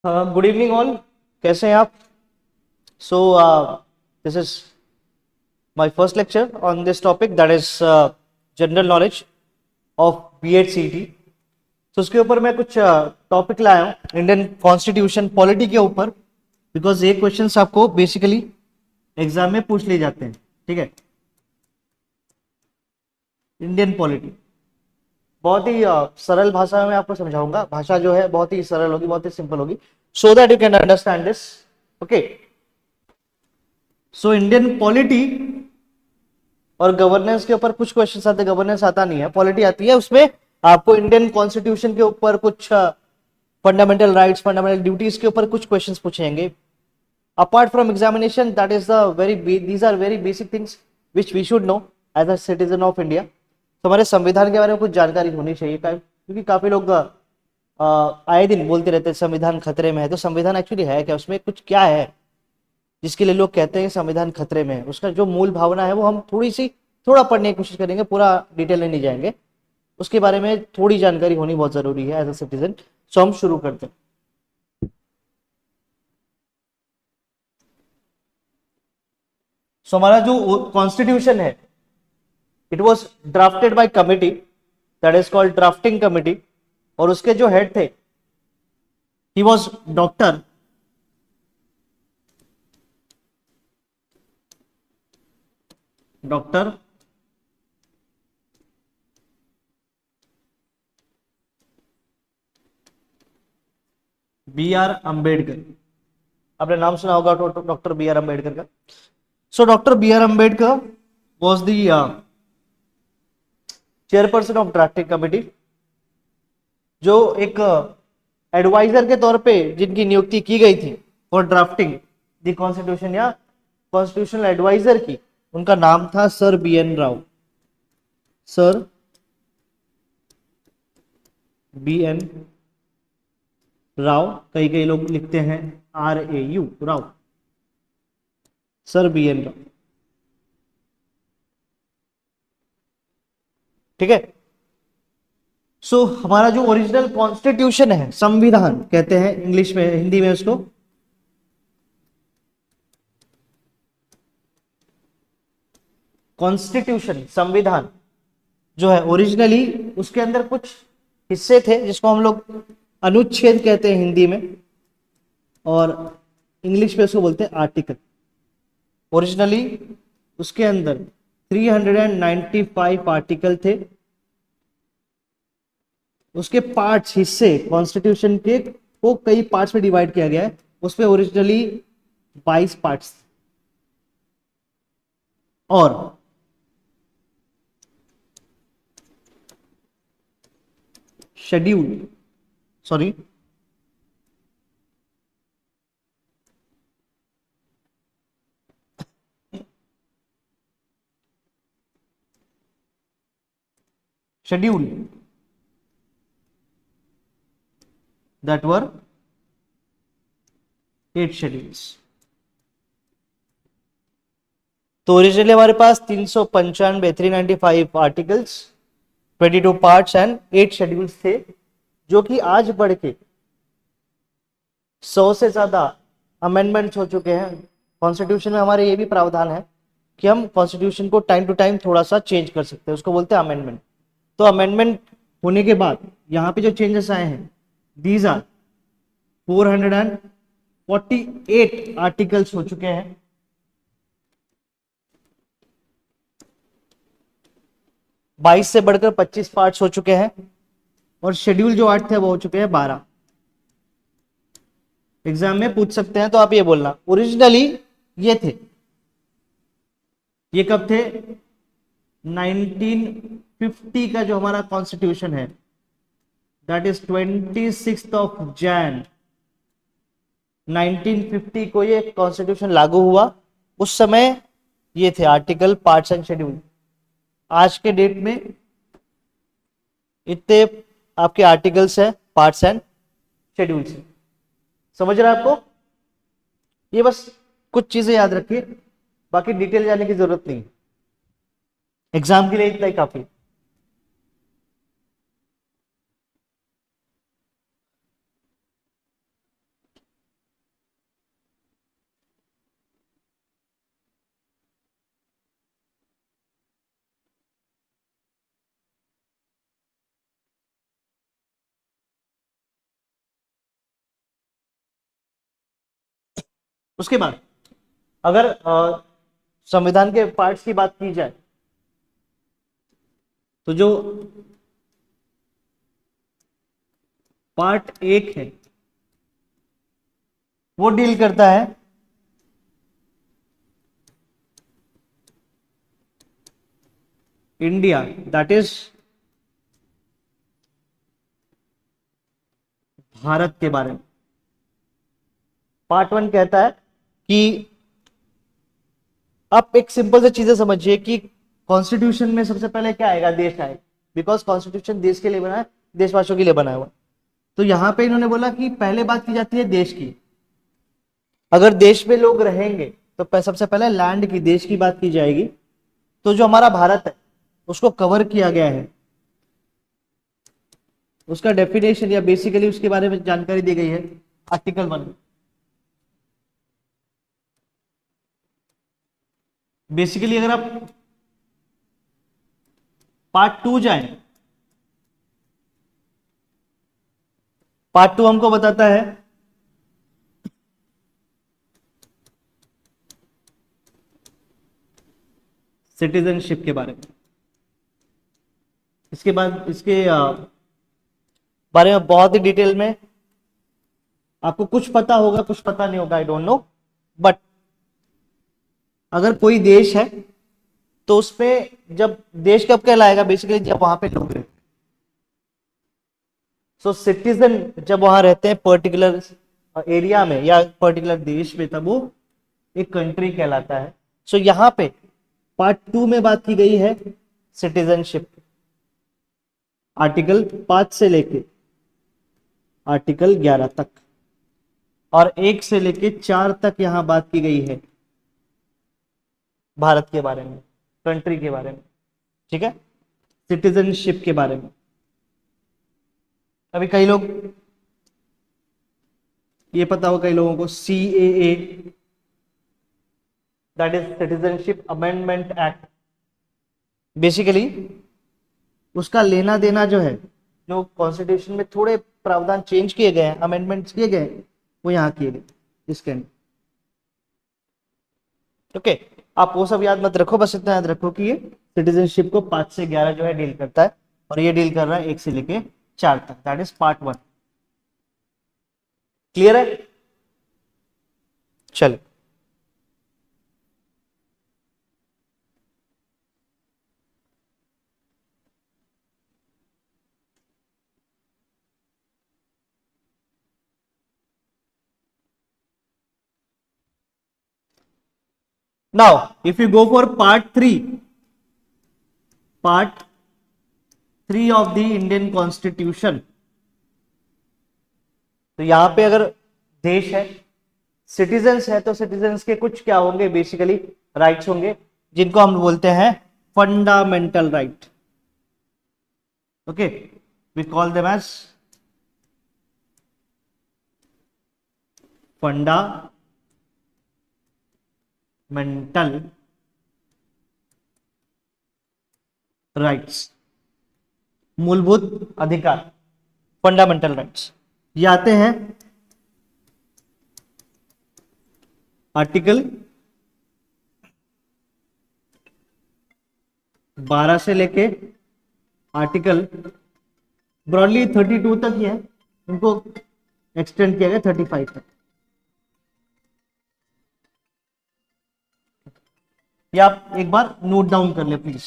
Good evening all. कैसे हैं आप? So this is my first lecture on this topic, that is general knowledge of BEd CET. तो उसके ऊपर मैं कुछ टॉपिक लाया हूँ इंडियन कॉन्स्टिट्यूशन पॉलिटी के ऊपर, बिकॉज ये क्वेश्चंस आपको बेसिकली एग्जाम में पूछ लिए जाते हैं। ठीक है, इंडियन पॉलिटी बहुत ही सरल भाषा में आपको समझाऊंगा। भाषा जो है बहुत ही सरल होगी, बहुत ही सिंपल होगी, so that you can understand this. Okay, so Indian polity और गवर्नेंस के ऊपर कुछ क्वेश्चन आते हैं। गवर्नेंस आता नहीं है, पॉलिटी आती है। उसमें आपको इंडियन कॉन्स्टिट्यूशन के ऊपर कुछ फंडामेंटल राइट्स, फंडामेंटल ड्यूटीज के ऊपर कुछ क्वेश्चंस पूछेंगे। Apart from examination, that is the very these are very basic things which we should know as a citizen of India. तो हमारे संविधान के बारे में कुछ जानकारी होनी चाहिए, क्योंकि काफी लोग आए दिन बोलते रहते हैं संविधान खतरे में है। तो संविधान एक्चुअली है क्या, उसमें कुछ क्या है जिसके लिए लोग कहते हैं संविधान खतरे में है? उसका जो मूल भावना है वो हम थोड़ा पढ़ने की कोशिश करेंगे, पूरा डिटेल में नहीं जाएंगे। उसके बारे में थोड़ी जानकारी होनी बहुत जरूरी है एज अ सिटीजन। सो हम शुरू करते हैं। सो हमारा जो कॉन्स्टिट्यूशन है, it was drafted by committee, that is called drafting committee. और उसके जो हेड थे, he was doctor B R Ambedkar. आपने नाम सुना होगा डॉक्टर बी आर अम्बेडकर का। So doctor B R Ambedkar was the chairperson of drafting committee, जो एक एडवाइजर के तौर पे जिनकी नियुक्ति की गई थी फॉर ड्राफ्टिंग द कॉन्स्टिट्यूशन, या कॉन्स्टिट्यूशनल एडवाइजर की, उनका नाम था sir B N Rau. Sir B N Rau, कई कई लोग लिखते हैं R A U Rau, sir B N Rau. ठीक है। सो हमारा जो ओरिजिनल कॉन्स्टिट्यूशन है, संविधान कहते हैं इंग्लिश में, हिंदी में उसको कॉन्स्टिट्यूशन, संविधान जो है ओरिजिनली, उसके अंदर कुछ हिस्से थे जिसको हम लोग अनुच्छेद कहते हैं हिंदी में, और इंग्लिश में उसको बोलते हैं आर्टिकल। ओरिजिनली उसके अंदर 395 आर्टिकल थे। उसके पार्ट्स, हिस्से कॉन्स्टिट्यूशन के को कई पार्ट्स में डिवाइड किया गया है। उसमें ओरिजिनली 22 पार्ट्स, और schedule, sorry, schedule that were 8 schedules. तो ओरिजिनली हमारे पास 395, 395 आर्टिकल्स, 22 पार्ट्स एंड 8 शेड्यूल्स थे, जो कि आज बढ़ के 100 से ज्यादा अमेंडमेंट्स हो चुके हैं। कॉन्स्टिट्यूशन में हमारे ये भी प्रावधान है कि हम कॉन्स्टिट्यूशन को टाइम टू टाइम थोड़ा सा चेंज कर सकते हैं, उसको बोलते हैं अमेंडमेंट। तो अमेंडमेंट होने के बाद यहाँ पे जो चेंजेस आए हैं, दीज आर 448 आर्टिकल्स हो चुके हैं। 22 से बढ़कर 25 पार्ट्स हो चुके हैं, और शेड्यूल जो 8 थे वो हो चुके हैं 12। एग्जाम में पूछ सकते हैं, तो आप ये बोलना ओरिजिनली ये थे। ये कब थे? 1950 का जो हमारा कॉन्स्टिट्यूशन है, दैट इज 26 जैन 1950 को ये कॉन्स्टिट्यूशन लागू हुआ। उस समय ये थे आर्टिकल, पार्ट्स एंड शेड्यूल। आज के डेट में इतने आपके आर्टिकल्स हैं, पार्ट्स एंड शेड्यूल्स हैं। समझ रहे हैं आपको? ये बस कुछ चीजें याद रखिए, बाकी डिटेल जाने की जरूरत नहीं। एग्जाम के लिए इतना ही काफी। उसके बाद अगर संविधान के पार्ट्स की बात की जाए तो जो पार्ट 1 है वो डील करता है इंडिया, दैट इज भारत के बारे में। पार्ट 1 कहता है कि आप एक सिंपल से चीजें समझिए कि कॉन्स्टिट्यूशन में सबसे पहले क्या आएगा, देश आएगा, बिकॉज कॉन्स्टिट्यूशन देश के लिए बना है, देशवासियों के लिए बना हुआ। तो यहां पे इन्होंने बोला कि पहले बात की जाती है देश की। अगर देश में लोग रहेंगे तो सबसे पहले लैंड की, देश की बात की जाएगी। तो जो हमारा भारत है उसको कवर किया गया है, उसका डेफिनेशन या बेसिकली उसके बारे में जानकारी दी गई है आर्टिकल 1। बेसिकली अगर आप पार्ट 2 जाएं, पार्ट 2 हमको बताता है सिटीजनशिप के बारे में। इसके बाद इसके बारे में बहुत ही डिटेल में आपको कुछ पता होगा, कुछ पता नहीं होगा, आई डोंट नो, बट अगर कोई देश है तो उसमें जब देश कब कहलाएगा, बेसिकली जब वहां पे लोग रहते हैं। सो सिटीजन जब वहां रहते हैं पर्टिकुलर एरिया में या पर्टिकुलर देश में, तब वो एक कंट्री कहलाता है। सो यहां पे पार्ट 2 में बात की गई है सिटीजनशिप, आर्टिकल 5 से लेके आर्टिकल 11 तक, और 1 से लेके 4 तक यहां बात की गई है भारत के बारे में, कंट्री के बारे में, ठीक है, सिटीजनशिप के बारे में। अभी कई लोग, ये पता हो कई लोगों को, CAA, that is citizenship amendment act, basically उसका लेना देना जो है, जो कॉन्स्टिट्यूशन में थोड़े प्रावधान चेंज किए गए हैं, अमेंडमेंट्स किए गए हैं, वो यहाँ किए गए इसके अंदर। ओके, आप वो सब याद मत रखो, बस इतना याद रखो कि ये सिटीजनशिप को 5 से 11 जो है डील करता है, और ये डील कर रहा है 1 से लेके 4 तक, दैट इज पार्ट 1। क्लियर है? चलिए, now if you go for part 3 of the Indian Constitution, तो यहां पे अगर देश है, सिटीजन्स है, तो सिटीजन्स के कुछ क्या होंगे, बेसिकली राइट्स होंगे, जिनको हम बोलते हैं fundamental right. Okay, we call them as fundamental rights, मूलभूत अधिकार, फंडामेंटल राइट्स। ये आते हैं आर्टिकल 12 से लेके आर्टिकल ब्रॉडली 32 तक ही है, उनको एक्सटेंड किया गया 35 तक। ये आप एक बार नोट डाउन कर ले प्लीज।